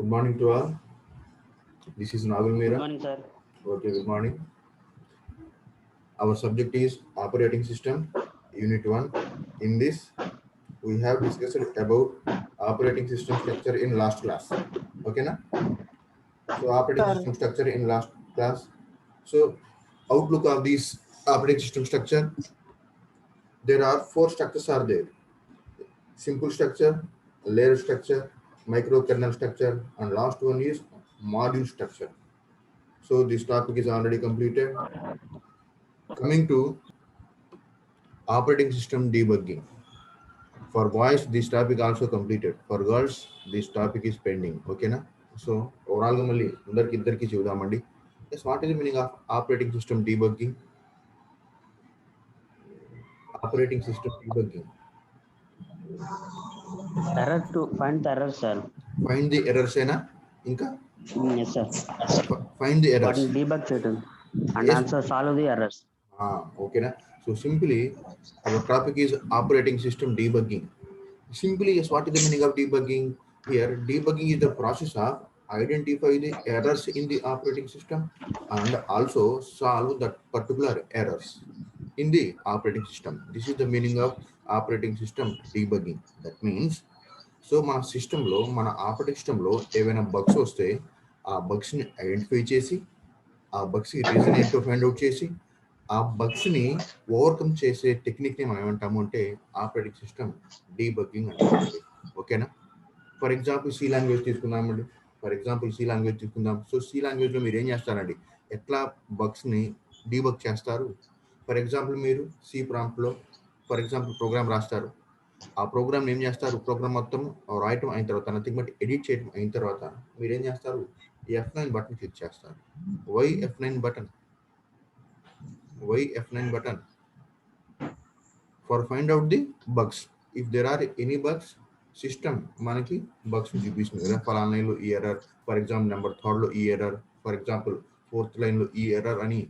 Good morning to all. This is Nagal Good Meera. morning, sir. Okay, good morning. Our subject is operating system, unit 1. In this, we have discussed about operating system structure in last class. Okay, na? So, operating Sir, system structure in last class. So, outlook of this operating system structure, there are four structures are there. Simple structure, layer structure, microkernel structure, and last one is module structure. So, this topic is already completed. Coming to operating system debugging. For boys, this topic also completed. For girls, this topic is pending. Okay na? So overall గా మళ్ళీ అందరికి చూద్దామండి. Yes, what is the meaning of operating system debugging? Operating system debugging. Error to find the error, sir. Find the errors ఏనా? ఇంకా Yes, sir. find the errors. వాటిని debug చేయటం and Yes. also solve the errors. Okay na? So simply our topic is operating system debugging. Simply, yes, what is the meaning of debugging? Here, debugging is the process of identify the errors in the operating system and also solve that particular errors in the operating system. This is the meaning of operating system debugging. That means, so మన సిస్టంలో మన operating సిస్టంలో ఏవైనా bugs వస్తే ఆ బగ్స్ని identify చేసి ఆ బగ్స్కి reason ఏంటో ఫైండ్ అవుట్ చేసి ఆ బగ్స్ని ఓవర్కమ్ చేసే టెక్నిక్ని మనం ఏమంటాము అంటే ఆపరేటింగ్ సిస్టమ్ డీబగ్గింగ్ అంటామండి. ఓకేనా? ఫర్ ఎగ్జాంపుల్ సి లాంగ్వేజ్ తీసుకుందామండి. సో సి లాంగ్వేజ్లో మీరు ఏం చేస్తారండి, ఎట్లా బగ్స్ని డీబగ్ చేస్తారు? ఫర్ ఎగ్జాంపుల్ మీరు సి ప్రాంప్ట్లో ఫర్ ఎగ్జాంపుల్ ప్రోగ్రామ్ రాస్తారు. ఆ ప్రోగ్రామ్ ఏం చేస్తారు, ప్రోగ్రామ్ మొత్తం రాయటం అయిన తర్వాత నథింగ్ బట్ ఎడిట్ చేయడం అయిన తర్వాత మీరు ఏం చేస్తారు, F9 బటన్ క్లిక్ చేస్తారు. Why F9 button for find out the bugs. If there are any bugs, system మనకి బగ్స్ చూపిస్తుంది కదా, ఫలానా లైన్లో ఈ ఎర్రర్, ఫర్ ఎగ్జాంపుల్ నెంబర్ 3లో ఈ ఎర్రర్, ఫర్ ఎగ్జాంపుల్ 4th లైన్లో ఈ ఎర్రర్ అని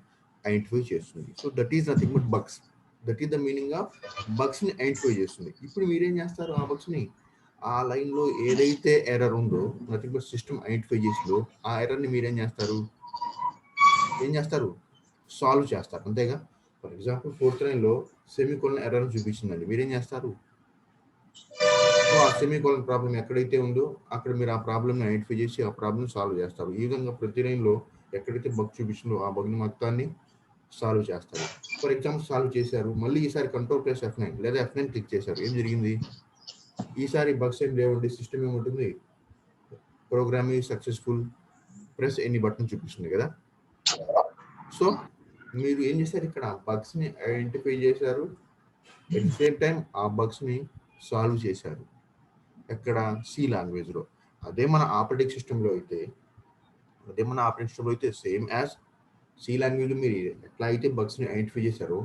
ఐడెంటిఫై చేస్తుంది. So that is nothing but bugs. That is the meaning of బగ్స్ని ఐడెంటిఫై చేస్తుంది. ఇప్పుడు మీరేం చేస్తారు, ఆ బగ్స్ని ఆ లైన్లో ఏదైతే ఎర్రర్ ఉందో నథింగ్ బట్ సిస్టమ్ ఐడెంటిఫై చేసిందో ఆ ఎర్రర్ని మీరేం చేస్తారు, సాల్వ్ చేస్తారు. అంతేగా? ఫర్ ఎగ్జాంపుల్ 4th లైన్లో సెమీకోలన్ ఎర్రర్ చూపించిందండి, మీరేం చేస్తారు, సో ఆ సెమీకోలన్ ప్రాబ్లం ఎక్కడైతే ఉందో అక్కడ మీరు ఆ ప్రాబ్లమ్ని ఐడెంటిఫై చేసి ఆ ప్రాబ్లమ్ సాల్వ్ చేస్తారు. ఈ విధంగా ప్రతి లైన్లో ఎక్కడైతే బగ్ చూపించిందో ఆ బగ్ని మొత్తాన్ని సాల్వ్ చేస్తారు. ఫర్ ఎగ్జాంపుల్ సాల్వ్ చేశారు, మళ్ళీ ఈసారి Ctrl+F9 లేదా F9 క్లిక్ చేశారు, ఏం జరిగింది, ఈసారి బగ్స్ ఏం లేవండి, సిస్టమ్ ఏముంటుంది, program is successful, press any button చూపిస్తుంది కదా. సో మీరు ఏం చేశారు, ఇక్కడ బగ్స్ని ఐడెంటిఫై చేశారు, ఎట్ ది సేమ్ టైం ఆ బగ్స్ని సాల్వ్ చేశారు. ఎక్కడ? సి లాంగ్వేజ్లో. అదే మన ఆపరేటింగ్ సిస్టంలో అయితే సేమ్ యాజ్ సి లాంగ్వేజ్లో మీరు ఎట్లా అయితే బగ్స్ని ఐడెంటిఫై చేశారో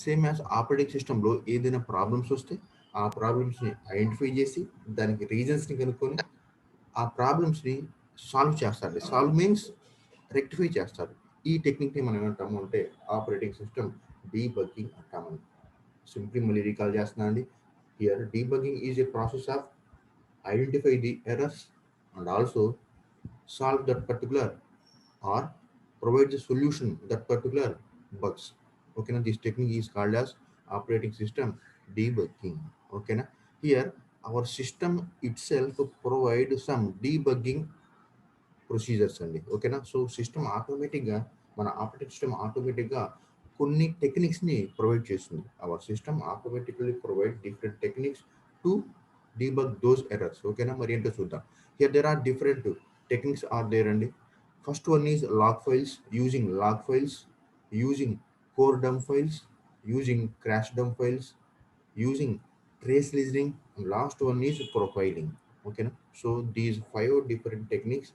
సేమ్ యాజ్ ఆపరేటింగ్ సిస్టంలో ఏదైనా ప్రాబ్లమ్స్ వస్తే ఆ ప్రాబ్లమ్స్ని ఐడెంటిఫై చేసి దానికి రీజన్స్ని కనుక్కొని ఆ ప్రాబ్లమ్స్ని సాల్వ్ చేస్తారు. సాల్వ్ మీన్స్ రెక్టిఫై చేస్తారు. ఈ టెక్నిక్ని మనం ఏమంటాము అంటే ఆపరేటింగ్ సిస్టమ్ డీబగ్గింగ్ అంటామని. సింప్లీ మళ్ళీ రీకాల్ చేస్తున్నా అండి. Here debugging is a process of identify the errors and also solve that particular or provide the solution that particular bugs. Okay na, this technique is called as operating system debugging. Okay na, here our system itself provide some debugging procedures అండి. ఓకేనా? So system ఆటోమేటిక్గా మన operating system ఆటోమేటిక్గా కొన్ని టెక్నిక్స్ని provide చేస్తుంది. Our system automatically provide different techniques to debug those errors. ఓకేనా? మరి ఏంటో చూద్దాం. Here there are different techniques are there అండి. First one is log files, using core dump files, using crash dump files, using trace listening, and last one is profiling. Okay na? So these 5 different techniques,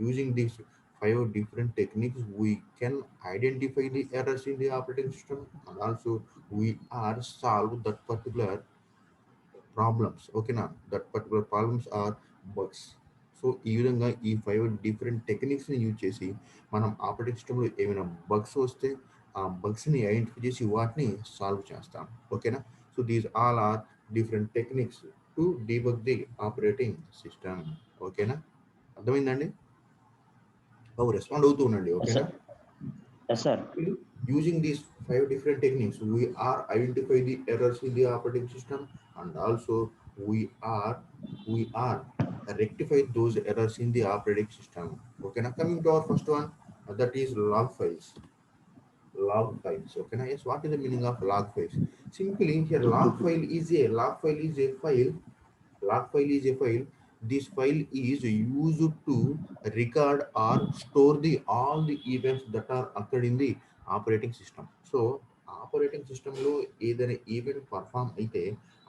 using these 5 different techniques we can identify the errors in the operating system and also we are solve that particular problems. Okay na, that particular problems are bugs. So ఈ విధంగా ఈ 5 different టెక్నిక్స్ని use చేసి మనం operating సిస్టంలో ఏమైనా bugs వస్తే ఆ బగ్స్ని identify చేసి వాటిని సాల్వ్ చేస్తాం. ఓకేనా? So these all are different techniques to debug the operating system. Okay na? అర్థమైందండి? బాబు రెస్పాండ్ అవుతూ ఉండండి. Yes, ఓకేనా? sir. Yes, sir. Using these 5 different techniques, we are identify the errors in the operating system, and also we are rectify those errors in the operating system. Okay, now coming to our first one, that is log files. Log files. Okay, now yes, what is the meaning of log files? Simply here, log file is a file. This file is used to record or store the all the events that are occurred in the operating system. So operating సిస్టంలో ఏదైనా event perform అయితే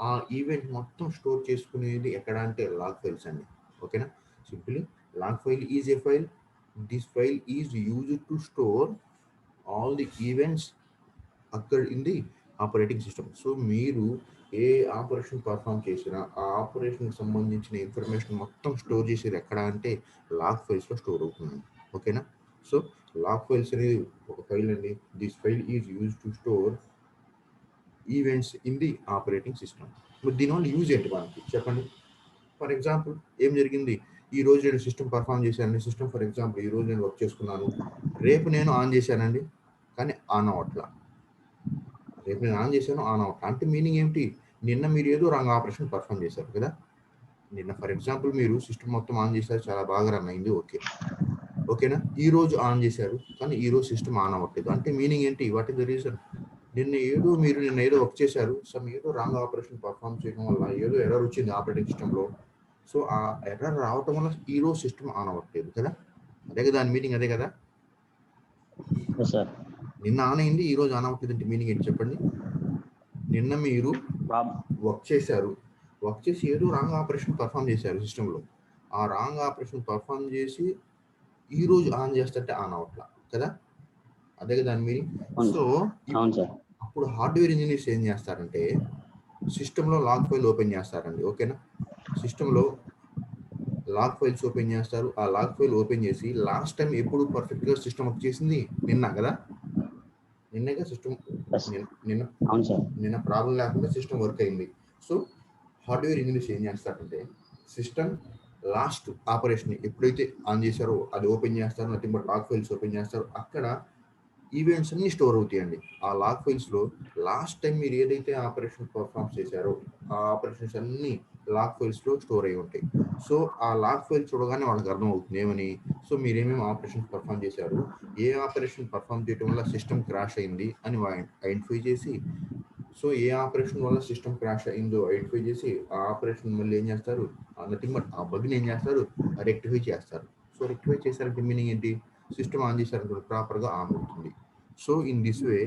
ఆ event మొత్తం store చేసుకునేది ఎక్కడ అంటే log files అండి. ఓకేనా? Simply log file is a file. This file is used to store all the events occurred in the operating system. So మీరు ఏ ఆపరేషన్ పర్ఫామ్ చేసినా ఆ ఆపరేషన్కి సంబంధించిన ఇన్ఫర్మేషన్ మొత్తం స్టోర్ చేసేది ఎక్కడ అంటే లాగ్ ఫైల్స్లో స్టోర్ అవుతుంది. ఓకేనా? సో లాగ్ ఫైల్స్ అనేది ఒక ఫైల్ అండి. This file is use to store events in the operating system. మరి దీనివల్ల యూజ్ ఏంటి మనకి చెప్పండి? ఫర్ ఎగ్జాంపుల్ ఏం జరిగింది, ఈ రోజు నేను సిస్టమ్ పర్ఫామ్ చేశానండి. సిస్టమ్ ఫర్ ఎగ్జాంపుల్ ఈ రోజు నేను వర్క్ చేసుకున్నాను, రేపు నేను ఆన్ చేశానండి కానీ ఆన్ అవ్వట్లా. రేపు నేను ఆన్ చేశాను ఆన్ అవ్వట్లా అంటే మీనింగ్ ఏమిటి? నిన్న మీరు ఏదో రాంగ్ ఆపరేషన్ పర్ఫామ్ చేశారు కదా. నిన్న ఫర్ ఎగ్జాంపుల్ మీరు సిస్టమ్ మొత్తం ఆన్ చేశారు, చాలా బాగా రన్ అయింది, ఓకే. ఓకేనా? ఈ రోజు ఆన్ చేశారు కానీ ఈ రోజు సిస్టమ్ ఆన్ అవ్వట్లేదు అంటే మీనింగ్ ఏంటి? What is the reason? నిన్న ఏదో వర్క్ చేశారు, సమ్ ఏదో రాంగ్ ఆపరేషన్ పర్ఫామ్ చేయడం వల్ల ఏదో ఎర్రర్ వచ్చింది ఆపరేటింగ్ సిస్టంలో. సో ఆ ఎర్రర్ రావటం వల్ల ఈ రోజు సిస్టమ్ ఆన్ అవ్వట్లేదు కదా. అదే కదా దాని మీనింగ్, అదే కదా. Yes, sir. నిన్న ఆన్ అయింది ఈ రోజు ఆన్ అవ్వట్లేదు అంటే మీనింగ్ ఏంటి చెప్పండి? నిన్న మీరు వర్క్ చేశారు, వర్క్ చేసి ఏదో రాంగ్ ఆపరేషన్ పర్ఫామ్ చేశారు సిస్టంలో. ఆ రాంగ్ ఆపరేషన్ పర్ఫామ్ చేసి ఈ రోజు ఆన్ చేస్తుంటే ఆన్ అవ్వట్లా కదా. అదే కదా దాని మీనింగ్. సో అవును సార్. అప్పుడు హార్డ్వేర్ ఇంజనీర్స్ ఏం చేస్తారంటే సిస్టంలో లాగ్ ఫైల్ ఓపెన్ చేస్తారండి. ఓకేనా? సిస్టంలో లాగ్ ఫైల్స్ ఓపెన్ చేస్తారు. ఆ లాగ్ ఫైల్ ఓపెన్ చేసి లాస్ట్ టైం ఎప్పుడు పర్ఫెక్ట్గా సిస్టమ్ వర్క్ చేసింది నిన్న కదా. నిన్నగా సిస్టమ్ నిన్న అవును సార్. నిన్న ప్రాబ్లం లేకుండా సిస్టమ్ వర్క్ అయింది. సో హార్డ్వేర్ ఇంజనీర్స్ ఏం చేస్తారంటే సిస్టమ్ లాస్ట్ ఆపరేషన్ ఎప్పుడైతే ఆన్ చేశారో అది ఓపెన్ చేస్తారు, nothing but log files open చేస్తారు. అక్కడ ఈవెంట్స్ అన్ని స్టోర్ అవుతాయండి. ఆ లాగ్ ఫైల్స్లో లాస్ట్ టైం మీరు ఏదైతే ఆపరేషన్ పర్ఫామ్ చేశారో ఆ ఆపరేషన్స్ అన్ని లాగ్ ఫైల్స్లో స్టోర్ అయి ఉంటాయి. సో ఆ లాగ్ ఫైల్ చూడగానే వాళ్ళకి అర్థం అవుతుంది ఏమని, సో మీరు ఏమేమి ఆపరేషన్స్ పర్ఫామ్ చేశారు, ఏ ఆపరేషన్ పర్ఫామ్ చేయడం వల్ల సిస్టమ్ క్రాష్ అయింది అని ఐడెంటిఫై చేసి, సో ఏ ఆపరేషన్ వల్ల సిస్టమ్ క్రాష్ అయిందో ఐడెంటిఫై చేసి ఆ ఆపరేషన్ మళ్ళీ ఏం చేస్తారు, నథింగ్ బట్ ఆ బగ్ని ఏం చేస్తారు, రెక్టిఫై చేస్తారు. సో రెక్టిఫై చేశారంటే మీనింగ్ ఏంటి? సిస్టమ్ ఆన్ చేశారంటే ప్రాపర్గా ఆన్ అవుతుంది. So in this way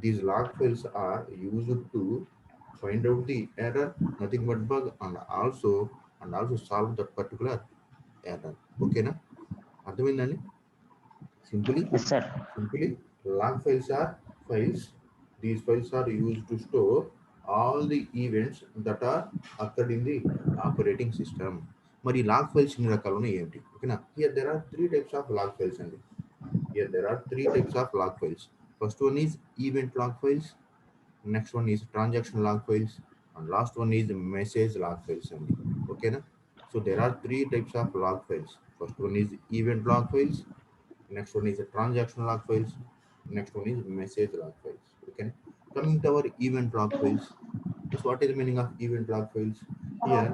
these log files are used to find out the error, nothing but bug, and also solve that particular error. ఓకేనా? అర్థమైందండి? Simply Yes, sir. log files are files. These files are used to store all the events that are occurred in the operating system. మరి log files ఎన్ని రకాలు ఉన్నాయి ఏంటి? ఓకేనా? Here there are 3 types of log files అండి. First one is event log files, next one is transaction log files, and last one is message log files అండి. ఓకేనా? So there are 3 types of log files. First one is event log files, next one is a transaction log files, next one is message log files. Okay, coming to our event log files. Yes, what is the meaning of event log files? Here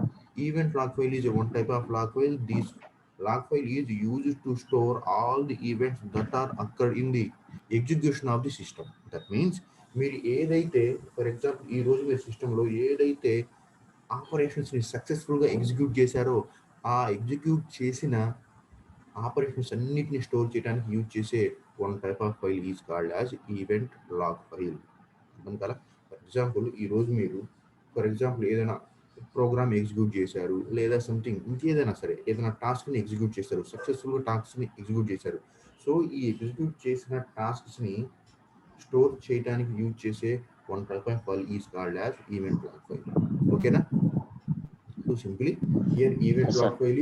event log file is a one type of log file. This log file is used to store all the events that are occurred in the execution of the system. That means మీరు ఏదైతే for example ఈ రోజు మీ సిస్టంలో ఏదైతే ఆపరేషన్స్ని సక్సెస్ఫుల్గా execute చేశారో ఆ execute చేసిన ఆపరేషన్స్ అన్నిటిని స్టోర్ చేయడానికి యూజ్ చేసే one type of file is called as event log file. అందుకల ఫర్ ఎగ్జాంపుల్ ఈరోజు మీరు ఫర్ ఎగ్జాంపుల్ ఏదైనా ప్రోగ్రామ్ ఎగ్జిక్యూట్ చేశారు, లేదా సంథింగ్ ఇంకేదైనా సరే ఏదైనా టాస్క్ని ఎగ్జిక్యూట్ చేశారు, సక్సెస్ఫుల్గా టాస్క్ని ఎగ్జిక్యూట్ చేశారు. సో ఈ ఎగ్జిక్యూట్ చేసిన టాస్క్స్ని స్టోర్ చేయడానికి యూజ్ చేసే one type of file is called as event log file. ఓకేనా? So simply here event Yes, log sir. file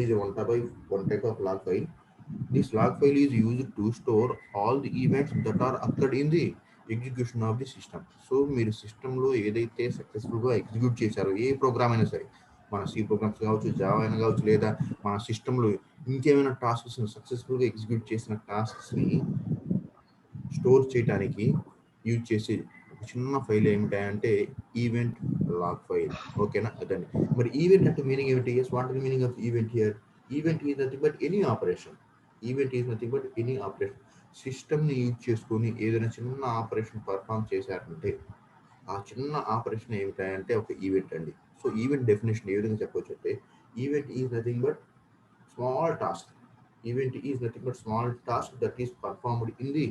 is a one type of log file. This log file is used to store all the events that are occurred in the execution of the system. So మీరు సిస్టంలో ఏదైతే సక్సెస్ఫుల్గా execute చేశారో ఏ programme అయినా సరే మన C programmes కావచ్చు, Java అయినా కావచ్చు, లేదా మన సిస్టంలో ఇంకేమైనా టాస్క్స్ సక్సెస్ఫుల్గా ఎగ్జిక్యూట్ చేసిన టాస్క్స్ని స్టోర్ చేయడానికి యూజ్ చేసే ఒక చిన్న ఫైల్ ఏమిటంటే ఈవెంట్ లాగ్ ఫైల్. ఓకేనా, అదండి. మరి ఈవెంట్ అంటే మీనింగ్ ఏమిటి? Yes, what is meaning of event here? Event is nothing but any operation. Event is nothing but any operation. సిస్టమ్ని యూజ్ చేసుకొని ఏదైనా చిన్న ఆపరేషన్ పర్ఫామ్ చేశారంటే ఆ చిన్న ఆపరేషన్ ఏమిటంటే ఒక ఈవెంట్ అండి. సో ఈవెంట్ డెఫినేషన్ ఏ విధంగా చెప్పవచ్చు అంటే, event is nothing but small task. Event is nothing but small task that is performed in the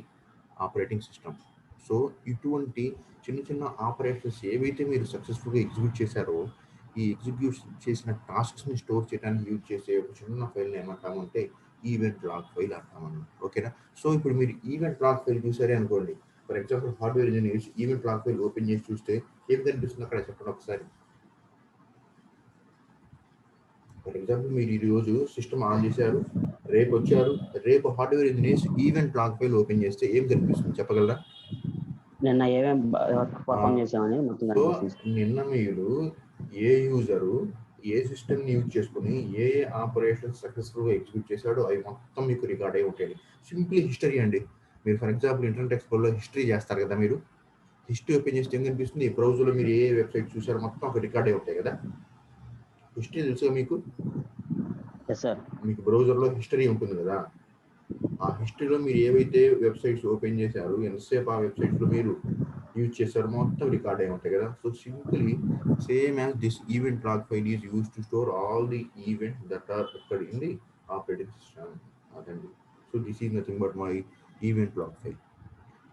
operating system. So ఇటువంటి చిన్న చిన్న ఆపరేషన్స్ ఏవైతే మీరు సక్సెస్ఫుల్గా ఎగ్జిక్యూట్ చేశారో, ఈ ఎగ్జిక్యూట్ చేసిన టాస్క్స్ని స్టోర్ చేయడానికి యూజ్ చేసే ఒక చిన్న ఫైల్ని ఏమంటామంటే ఈవెంట్ లాగ్ ఫైల్ అంటామన్నమాట. ఓకేనా. సో ఇప్పుడు మీరు ఈవెంట్ లాగ్ ఫైల్ చూసారే అనుకోండి. For example hardware engineers event log file open చేసి చూస్తే ఏం కనిపిస్తుంది అక్కడ చెప్పండి ఒకసారి. ఫర్ ఎగ్జాంపుల్ మీరు ఈరోజు సిస్టమ్ ఆన్ చేశారు, రేపు వచ్చారు, రేపు hardware engineers event log file open చేస్తే ఏం కనిపిస్తుంది చెప్పగలరా? నిన్న ఏమేమి పర్ఫామ్ చేసామని మొత్తం సో కనిపిస్తుంది. నిన్న మీరు ఏ యూజరు ఏ సిస్టమ్ని యూజ్ చేసుకుని ఏ ఆపరేషన్ సక్సెస్ఫుల్గా ఎగ్జిక్యూట్ చేశాడో అవి మొత్తం మీకు రికార్డ్ అయి ఉంటాయి. సింప్లీ హిస్టరీ అండి. మీరు ఫర్ ఎగ్జాంపుల్ ఇంటర్నెట్ ఎక్స్ప్లోరర్లో హిస్టరీ చేస్తారు కదా, మీరు హిస్టరీ ఓపెన్ చేస్తే ఏం కనిపిస్తుంది? బ్రౌజర్లో మీరు ఏ వెబ్సైట్ చూసారో మొత్తం ఒక రికార్డ్ అయి ఉంటాయి కదా. హిస్టరీ తెలుసుగా మీకు? Yes sir. మీకు బ్రౌజర్లో హిస్టరీ ఉంటుంది కదా, ఆ హిస్టరీలో మీరు ఏవైతే వెబ్సైట్స్ ఓపెన్ చేశారో ఎంతసేపు ఆ వెబ్సైట్స్లో మీరు యూజ్ చేశారో మొత్తం రికార్డ్ అయి ఉంటాయి కదా. So simply same as this event log file is use to store all the events that are occurred in the operating system. అదండి. So this is nothing but my event log file.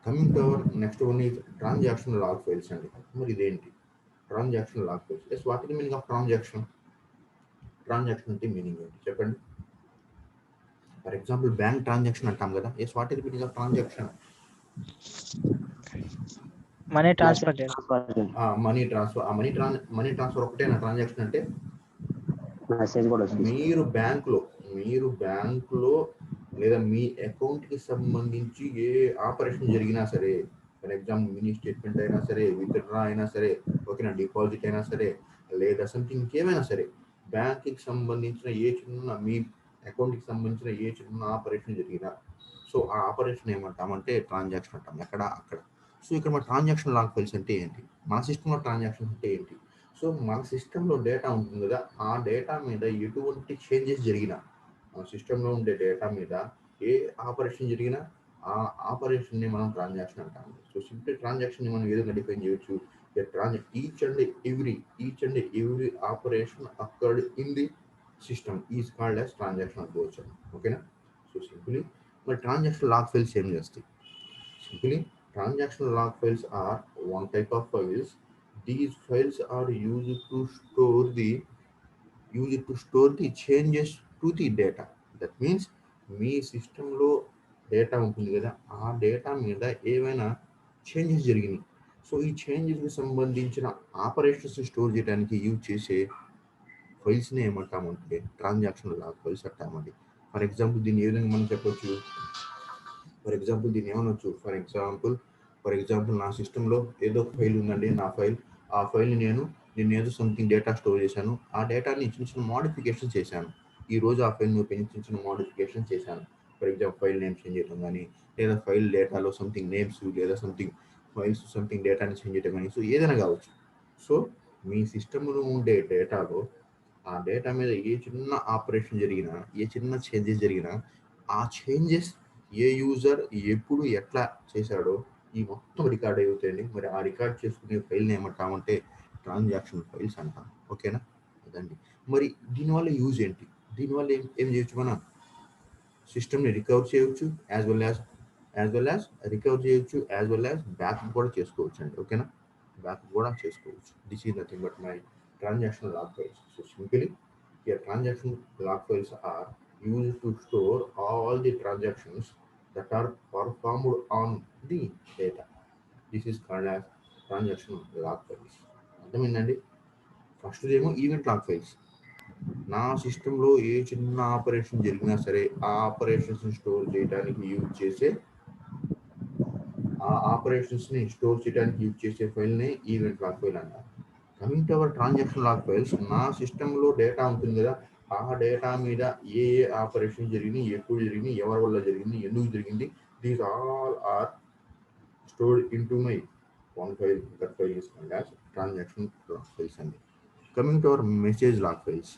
Coming to our next one is transaction log files అండి. మరి ఇదేంటి transaction log files? Yes, what is the meaning of transaction? Transaction అంటే meaning ఏంటి చెప్పండి. For example bank transaction అంటాం కదా. Yes, what is the meaning of transaction? Money transfer money transfer. Money transfer ఒకటేనా transaction అంటే? మెసేజ్ కూడా వచ్చింది. మీరు బ్యాంకులో లేదా మీ అకౌంట్కి సంబంధించి ఏ ఆపరేషన్ జరిగినా సరే, ఫర్ ఎగ్జాంపుల్ మినీ స్టేట్మెంట్ అయినా సరే, విత్డ్రా అయినా సరే, ఓకేనా, డిపాజిట్ అయినా సరే, లేదా సంథింగ్ ఇంకేమైనా సరే, బ్యాంక్కి సంబంధించిన ఏ చిన్న మీ అకౌంట్కి సంబంధించిన ఏ చిన్న ఆపరేషన్ జరిగినా సో ఆ ఆపరేషన్ ఏమంటామంటే ట్రాన్సాక్షన్ అంటాం. అక్కడ. సో ఇక్కడ మన ట్రాన్సాక్షన్ లాగ్ ఫైల్స్ అంటే ఏంటి? మన సిస్టంలో ట్రాన్సాక్షన్ అంటే ఏంటి? సో మన సిస్టంలో డేటా ఉంటుంది కదా, ఆ డేటా మీద ఎటువంటి చేంజెస్ జరిగినా, మన సిస్టంలో ఉండే డేటా మీద ఏ ఆపరేషన్ జరిగినా ఆ ఆపరేషన్ని మనం ట్రాన్సాక్షన్ అంటాము. సో సింపుల్ ట్రాన్సాక్షన్ని మనం ఏ విధంగా డిఫైన్ చేయొచ్చు? Each and every operation occurred in the system is called as transaction అనుకోవచ్చు. ఓకేనా. సో సింపుల్లీ మరి ట్రాన్సాక్షన్ లాగ్ ఫైల్స్ ఏం చేస్తాయి? Simply, transactional log files are one type of files. These files are used to store the changes to the data. That means మీ సిస్టంలో data ఉంటుంది కదా, ఆ data మీద ఏవైనా చేంజెస్ జరిగినాయి. సో ఈ చేంజెస్కి సంబంధించిన ఆపరేషన్స్ స్టోర్ చేయడానికి యూజ్ చేసే ఫైల్స్ని ఏమంటామంటే ట్రాన్సాక్షన్ లాగ్ ఫైల్స్ అంటామండి. ఫర్ ఎగ్జాంపుల్ దీన్ని ఏ విధంగా మనం చెప్పొచ్చు? ఫర్ ఎగ్జాంపుల్ దీన్ని ఏమనొచ్చు? ఫర్ ఎగ్జాంపుల్ నా సిస్టంలో ఏదో ఒక ఫైల్ ఉందండి. ఆ ఫైల్ని నేను ఏదో సంథింగ్ డేటా స్టోర్ చేశాను. ఆ డేటాని చిన్న మోడిఫికేషన్ చేశాను. ఈ రోజు ఆ ఫైల్ని ఓపెన్ చిన్న మోడిఫికేషన్ చేశాను. For example file name change చేయడం కానీ, లేదా ఫైల్ డేటాలో సంథింగ్ నేమ్స్, లేదా సంథింగ్ డేటాని చేంజ్ చేయడం కానీ, సో ఏదైనా కావచ్చు. సో మీ సిస్టంలో ఉండే డేటాలో ఆ డేటా మీద ఏ చిన్న ఆపరేషన్ జరిగినా, ఏ చిన్న చేంజెస్ జరిగినా, ఆ చేంజెస్ ఏ యూజర్ ఎప్పుడు ఎట్లా చేశాడో ఈ మొత్తం రికార్డ్ అవుతాయండి. మరి ఆ రికార్డ్ చేసుకునే ఫైల్ని ఏమంటామంటే ట్రాన్సాక్షన్ ఫైల్స్ అంటాం. ఓకేనా, అదండి. మరి దీనివల్ల యూజ్ ఏంటి? దీనివల్ల ఏం చేయొచ్చు? మనం సిస్టమ్ని రికవర్ చేయొచ్చు, యాజ్ వెల్ యాజ్ రికవర్ చేయొచ్చు, యాజ్ వెల్ యాజ్ బ్యాకప్ కూడా చేసుకోవచ్చు అండి. ఓకేనా, బ్యాకప్ కూడా చేసుకోవచ్చు. This is nothing but my transaction log files. So simply your transaction log files are used to store all the transactions that are performed on the data. This is called as transaction log files. అర్థమైందండి? First ఏమో event log files. నా సిస్టంలో ఏ చిన్న operation జరిగినా సరే ఆ operations store చేయడానికి use చేసే ఫైల్ని ఈవెంట్ లాగ్ ఫైల్ అంటారు. Coming to our transaction log files, నా సిస్టంలో డేటా ఉంటుంది కదా, ఆ డేటా మీద ఏ ఏ ఆపరేషన్ జరిగింది, ఎప్పుడు జరిగింది, ఎవరి వల్ల జరిగింది, ఎందుకు జరిగింది, these all are stored in to my one file. That file is called as transaction log files. And coming to our message log files,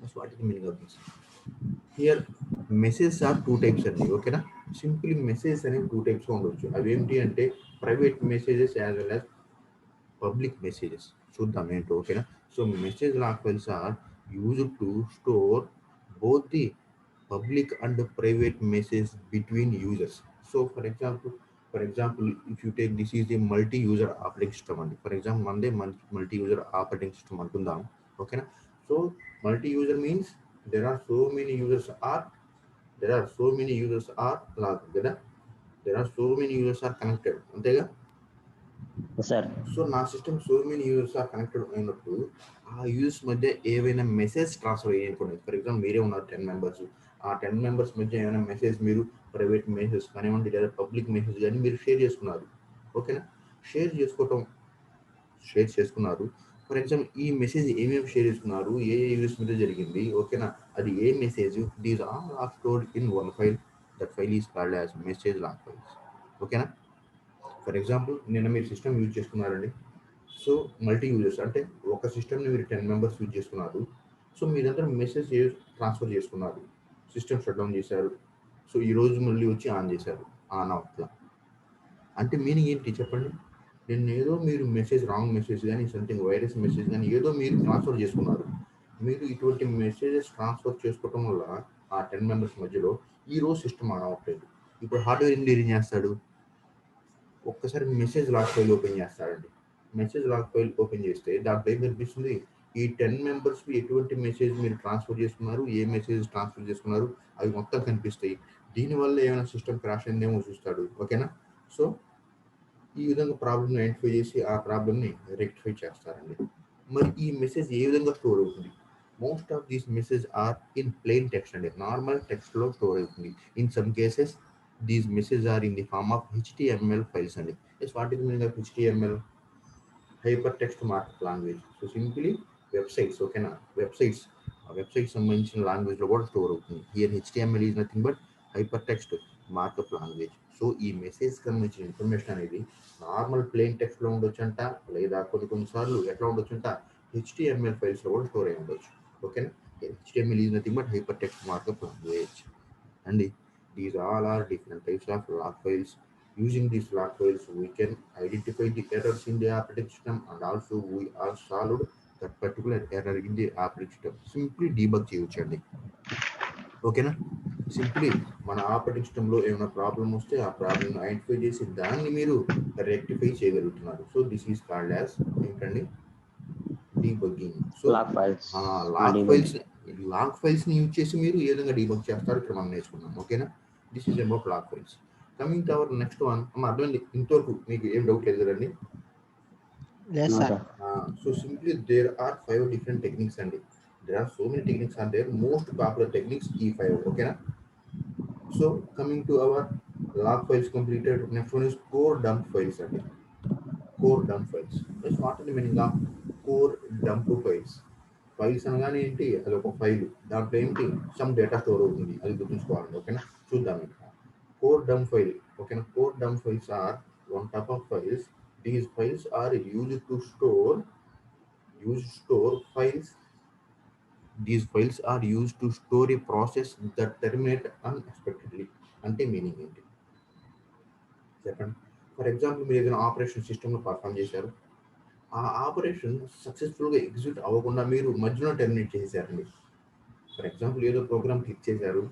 that's what is the meaning of this. Here messages are two types అండి, ఓకేనా. Simply messages అనేవి two టైప్స్గా ఉండొచ్చు. అవి ఏంటి అంటే private messages as well as public messages. చూద్దాం ఏంటో, ఓకేనా. So message log files are used to store both the public and private message between users. So for example if you take this is a multi user operating system అండి. For example మనదే multi user operating system అనుకుందాం, ఓకేనా. So multi user means there are so many users are log కదా, there are so many users are connected, అంతేగా. Sir so నా system so many users are connected అయినప్పుడు ఆ users మధ్య ఏవైనా message transfer అయ్యనుకోండి. ఫర్ ఎగ్జాంపుల్ మీరే ఉన్నారు 10 మెంబర్స్, ఆ 10 మెంబర్స్ మధ్య ఏమైనా మెసేజ్ మీరు ప్రైవేట్ మెసేజ్ కానివ్వండి లేదా పబ్లిక్ మెసేజ్ కానీ మీరు షేర్ చేసుకున్నారు, ఓకేనా. షేర్ చేసుకున్నారు. ఫర్ ఎగ్జాంపుల్ ఈ మెసేజ్ ఏమేమి షేర్ చేసుకున్నారు, ఏ యూజర్స్ మీద జరిగింది, ఓకేనా, అది ఏ message, these all are stored in one file. That file is called as message log files, ఓకేనా. ఫర్ ఎగ్జాంపుల్ నిన్న మీరు సిస్టమ్ యూజ్ చేసుకున్నారండి. సో మల్టీ యూజర్స్ అంటే ఒక సిస్టమ్ని మీరు 10 మెంబర్స్ యూజ్ చేసుకున్నారు. సో మీరందరూ మెసేజ్ ట్రాన్స్ఫర్ చేసుకున్నారు, సిస్టమ్ షట్ డౌన్ చేశారు. సో ఈ రోజు మళ్ళీ వచ్చి ఆన్ చేశారు, ఆన్ అవుట్లా. అంటే మీనింగ్ ఏంటి చెప్పండి. నేను ఏదో మీరు మెసేజ్ రాంగ్ మెసేజ్ కానీ సంథింగ్ వైరస్ మెసేజ్ కానీ ఏదో మీరు ట్రాన్స్ఫర్ చేసుకున్నారు. మీరు ఇటువంటి మెసేజెస్ ట్రాన్స్ఫర్ చేసుకోవటం వల్ల ఆ 10 మెంబర్స్ మధ్యలో ఈ రోజు సిస్టమ్ ఆన్ అవ్వట్లేదు. ఇప్పుడు హార్డ్వేర్ ఇంజనీర్ ఏం చేస్తాడు, ఒక్కసారి మెసేజ్ లాగ్ ఫైల్ ఓపెన్ చేస్తారండి. మెసేజ్ లాగ్ ఫైల్ ఓపెన్ చేస్తే దాంట్లో ఏం కనిపిస్తుంది, ఈ 10 మెంబర్స్కి ఎటువంటి మెసేజ్ మీరు ట్రాన్స్ఫర్ చేసుకున్నారు, ఏ మెసేజ్ ట్రాన్స్ఫర్ చేసుకున్నారు, అవి మొత్తం కనిపిస్తాయి. దీనివల్ల ఏమైనా సిస్టమ్ క్రాష్ అయిందేమో చూస్తాడు, ఓకేనా. సో ఈ విధంగా ప్రాబ్లమ్ని ఐడెంటిఫై చేసి ఆ ప్రాబ్లమ్ని రెక్టిఫై చేస్తారండి. మరి ఈ మెసేజ్ ఏ విధంగా స్టోర్ అవుతుంది, most of these message are in plain text అండి, నార్మల్ టెక్స్ట్లో స్టోర్ అవుతుంది. In some cases these messages are in the form of HTML files అండి. Yes, what is the meaning of HTML? Hypertext Markup Language. So simply websites, ఓకేనా. Websites సంబంధించిన లాంగ్వేజ్లో కూడా store అవుతుంది. Here HTML is nothing but hyper text markup language. So ఈ message సంబంధించిన information అనేది normal plain టెక్స్ట్లో ఉండొచ్చంట, లేదా కొన్నిసార్లు ఎట్లా ఉండొచ్చంట HTML ఫైల్స్లో కూడా స్టోర్ అయి ఉండొచ్చు, ఓకేనా. HTML is nothing but hyper text markup language అండి. These all are different types of log files. Using these log files, we can identify the errors in the operating system and also we are solved that particular error in the operating system. Simply debug చేయొచ్చండి, ఓకేనా. Simply మన operating సిస్టంలో ఏమైనా problem వస్తే ఆ problem identify చేసి దాన్ని మీరు రెక్టిఫై చేయగలుగుతున్నారు. So this is called as ఏంటండి, debugging. So log files log ఫైల్స్ని యూజ్ చేసి మీరు ఏ విధంగా డీబగ్ చేస్తారో ఇక్కడ మనం నేర్చుకున్నాం, ఓకేనా. This is about log files. Coming to our next one. అర్థమైంది ఇంతవరకు, మీకు ఏం డౌట్ లేదు కదండి. లేదు sir. So simply there are 5 different techniques అండి. There are so many techniques are there, most popular techniques ఈ 5, ఓకేనా. So coming to our log files completed. Next one is core dump files అండి. Core dump files. What is the meaning of core dump files? Files అనగానే ఏంటి, అది ఒక file, దాంట్లో ఏంటి some data store అవుతుంది, అది గుర్తుంచుకోవాలండి, ఓకేనా. చూద్దాం ఇక్కడ కోర్ డంప్ ఫైల్, ఓకేనా. Core dump files are one type of files. These files are used to store files. These files are used to store a process that terminate unexpectedly. అంటే meaning ఏంటి చెప్పండి. For example మీరు ఏదైనా operation సిస్టమ్లో perform చేశారు, ఆ operation సక్సెస్ఫుల్గా execute అవ్వకుండా మీరు మధ్యలో టెర్మినేట్ చేశారండి. ఫర్ ఎగ్జాంపుల్ ఏదో ప్రోగ్రామ్ క్లిక్ చేశారు,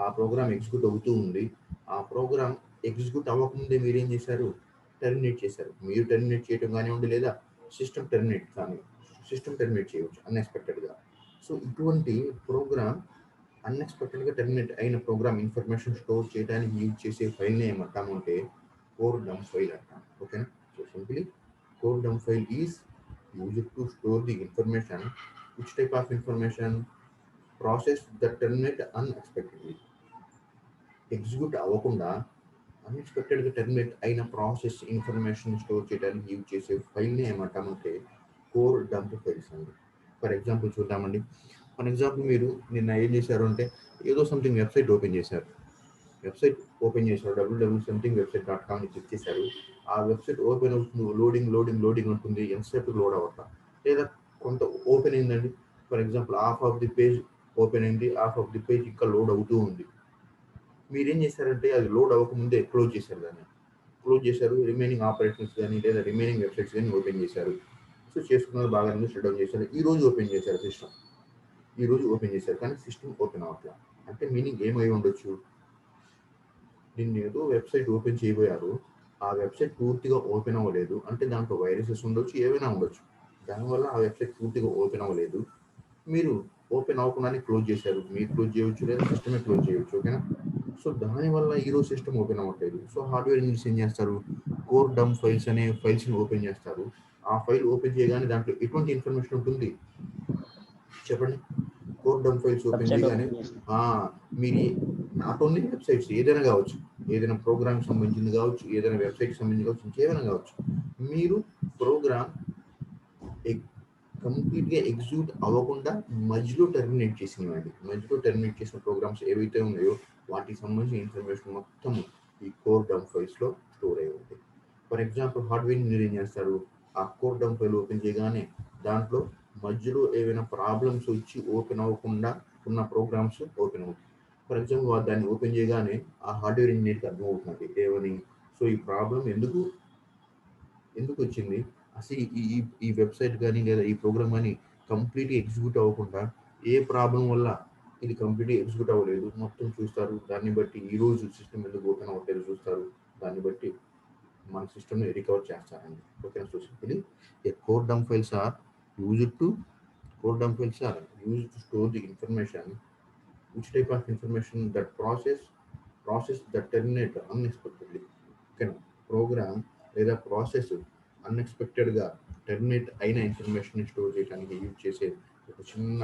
ఆ ప్రోగ్రామ్ ఎగ్జిక్యూట్ అవుతూ ఉంది, ఆ ప్రోగ్రామ్ ఎగ్జిక్యూట్ అవ్వకముందే మీరు ఏం చేశారు, టెర్మినేట్ చేశారు. మీరు టెర్మినేట్ చేయడం కానివ్వండి, లేదా సిస్టమ్ టెర్మినేట్ చేయవచ్చు అన్ఎక్స్పెక్టెడ్గా. సో ఇటువంటి ప్రోగ్రామ్ అన్ఎక్స్పెక్టెడ్గా టెర్మినేట్ అయిన ప్రోగ్రామ్ ఇన్ఫర్మేషన్ స్టోర్ చేయడానికి యూజ్ చేసే ఫైల్ని ఏమంటాము అంటే కోర్ డంప్ ఫైల్ అంటాం, ఓకేనా. So simply core dump file is used to store the information. Which type of information? Process that terminate unexpectedly. Execute అవ్వకుండా అన్ఎక్స్పెక్టెడ్గా టెర్మినేట్ అయిన ప్రాసెస్ ఇన్ఫర్మేషన్ స్టోర్ చేయడానికి యూజ్ చేసే ఫైల్ని ఏమంటామంటే కోర్ డంప్ ఫైల్స్ అండి. ఫర్ ఎగ్జాంపుల్ చూద్దామండి. ఫర్ ఎగ్జాంపుల్ మీరు నిన్న ఏం చేశారు అంటే ఏదో సంథింగ్ వెబ్సైట్ ఓపెన్ చేశారు. www.somethingwebsite.com ని క్లిక్ చేశారు. ఆ వెబ్సైట్ ఓపెన్ అవుతుంది, లోడింగ్ ఉంటుంది, ఎంతసేపు లోడ్ అవ్వట్లా. లేదా కొంత ఓపెన్ అయిందండి. For example half of the page open అయింది, హాఫ్ ఆఫ్ ది పేజ్ ఇంకా లోడ్ అవుతూ ఉంది. మీరేం చేశారంటే అది లోడ్ అవ్వకముందే క్లోజ్ చేశారు. రిమైనింగ్ ఆపరేషన్స్ కానీ లేదా రిమైనింగ్ వెబ్సైట్స్ కానీ ఓపెన్ చేశారు. సో చేసుకున్నారు, బాగా షట్ డౌన్ చేశారు. ఈ రోజు ఓపెన్ చేశారు కానీ సిస్టమ్ ఓపెన్ అవ్వట్లా. అంటే మీనింగ్ ఏమై ఉండొచ్చు, దీన్ని ఏదో వెబ్సైట్ ఓపెన్ చేయబోయారు, ఆ వెబ్సైట్ పూర్తిగా ఓపెన్ అవ్వలేదు. అంటే దాంట్లో వైరసెస్ ఉండొచ్చు, ఏవైనా ఉండొచ్చు. దానివల్ల ఆ వెబ్సైట్ పూర్తిగా ఓపెన్ అవ్వలేదు. మీరు ఓపెన్ అవ్వకుండానే క్లోజ్ చేశారు. మీరు క్లోజ్ చేయవచ్చు లేదా సిస్టమే క్లోజ్ చేయవచ్చు. ఓకేనా. సో దానివల్ల ఈరోజు సిస్టమ్ ఓపెన్ అవ్వట్లేదు. సో హార్డ్వేర్ ఇంజనీర్స్ ఏం చేస్తారు, కోర్ డంప్ ఫైల్స్ అనే ఫైల్స్ని ఓపెన్ చేస్తారు. ఆ ఫైల్ ఓపెన్ చేయగానే దాంట్లో ఎటువంటి ఇన్ఫర్మేషన్ ఉంటుంది చెప్పండి. కోర్ డంప్ ఫైల్స్ ఓపెన్ చేయగానే మీరు నాట్ ఓన్లీ వెబ్సైట్స్ ఏదైనా కావచ్చు, ఏదైనా ప్రోగ్రామ్ సంబంధించింది కావచ్చు, ఏదైనా వెబ్సైట్ సంబంధించి కావచ్చు, ఇంకేమైనా కావచ్చు, మీరు ప్రోగ్రామ్ కంప్లీట్గా ఎగ్జిక్యూట్ అవ్వకుండా మధ్యలో టెర్మినేట్ చేసిన ప్రోగ్రామ్స్ ఏవైతే ఉన్నాయో వాటికి సంబంధించిన ఇన్ఫర్మేషన్ మొత్తం ఈ కోర్ డంప్ ఫైల్స్లో స్టోర్ అయి ఉంటాయి. ఫర్ ఎగ్జాంపుల్ హార్డ్వేర్ ఇంజనీర్ ఏం చేస్తారు, ఆ కోర్ డంప్ ఫైల్ ఓపెన్ చేయగానే దాంట్లో మధ్యలో ఏవైనా ప్రాబ్లమ్స్ వచ్చి ఓపెన్ అవ్వకుండా ఉన్న ప్రోగ్రామ్స్ ఓపెన్ అవుతాయి. ఫర్ ఎగ్జాంపుల్ దాన్ని ఓపెన్ చేయగానే ఆ హార్డ్వేర్ ఇంజనీర్కి అర్థమవుతుంది ఏమని, సో ఈ ప్రాబ్లం ఎందుకు వచ్చింది, అసలు ఈ వెబ్సైట్ కానీ లేదా ఈ ప్రోగ్రామ్ కానీ కంప్లీట్గా ఎగ్జిక్యూట్ అవ్వకుండా ఏ ప్రాబ్లం వల్ల ఇది కంప్లీట్గా ఎగ్జిక్యూట్ అవ్వలేదు మొత్తం చూస్తారు. దాన్ని బట్టి ఈరోజు సిస్టమ్ ఎందుకు ఓపెన్ అవ్వట్లేదు చూస్తారు. దాన్ని బట్టి మన సిస్టమ్ని రికవర్ చేస్తారండి. ఓకేనా. So simply core dump files are used to store the information. Which type of information? That process that terminate unexpectedly. ఓకేనా. ప్రోగ్రామ్ లేదా ప్రాసెస్ అన్ఎక్స్పెక్టెడ్గా టెర్మినేట్ అయిన ఇన్ఫర్మేషన్ స్టోర్ చేయడానికి యూజ్ చేసే ఒక చిన్న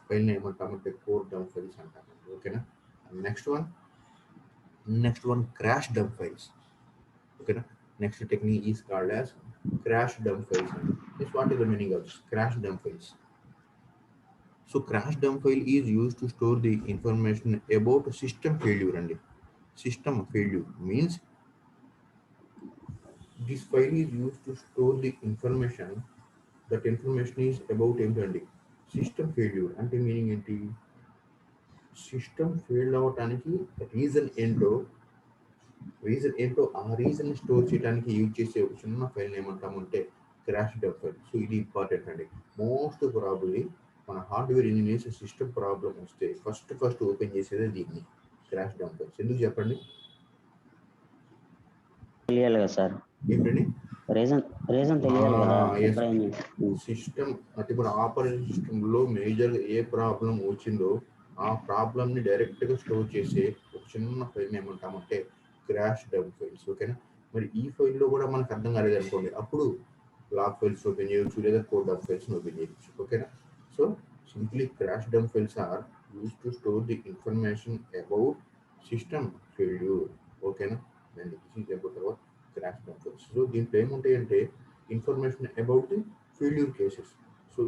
ఫైల్ని ఏమంటామంటే కోర్ డంప్ ఫైల్స్ అంటారు. ఓకేనా. Next one crash dump files. ఓకేనా. Next technique is called as crash dump files. What is the meaning of crash dump files? So crash dump file is used to store the information about system failure. And system failure means this file is used to store the information. That information is about ఏంటండి system failure. అంటే meaning ఏంటి, system fail అవ్వటానికి reason ఏంటో ఆ reason store చేయడానికి use చేసే ఒక చిన్న ఫైల్ ఏమంటామంటే క్రాష్ డంప్ ఫైల్. సో ఇది ఇంపార్టెంట్ అండి. మోస్ట్ ప్రాబబ్లీ మన హార్డ్వేర్ ఇంజనీర్స్ సిస్టమ్ ప్రాబ్లం వస్తే ఫస్ట్ ఓపెన్ చేసేదే దీన్ని, క్రాష్ డంప్ ఫైల్స్. ఎందుకు చెప్పండి? తెలియాలి కదా సార్, ఏంటండి రీజన్ తెలియాలి కదా. సిస్టమ్ అంటే ఇప్పుడు ఆపరేటింగ్ సిస్టంలో మేజర్గా ఏ ప్రాబ్లం వచ్చిందో ఆ ప్రాబ్లమ్ని డైరెక్ట్గా స్టోర్ చేసే ఒక చిన్న ఫైల్ని ఏమంటామంటే క్రాష్ డంప్ ఫైల్స్. ఓకేనా. మరి ఈ ఫైల్లో కూడా మనకు అర్థం కాలేదు అనుకోండి, అప్పుడు లాగ్ ఫైల్స్ ఓపెన్ చేయొచ్చు లేదా కోడ్ డంప్ ఫైల్స్ ఓపెన్ చేయొచ్చు. ఓకేనా. So simply crash dump files are use to store the information about system failure. ఓకేనా. And this is about our crash dump files. So దీంట్లో ఏముంటాయంటే information about the failure cases. So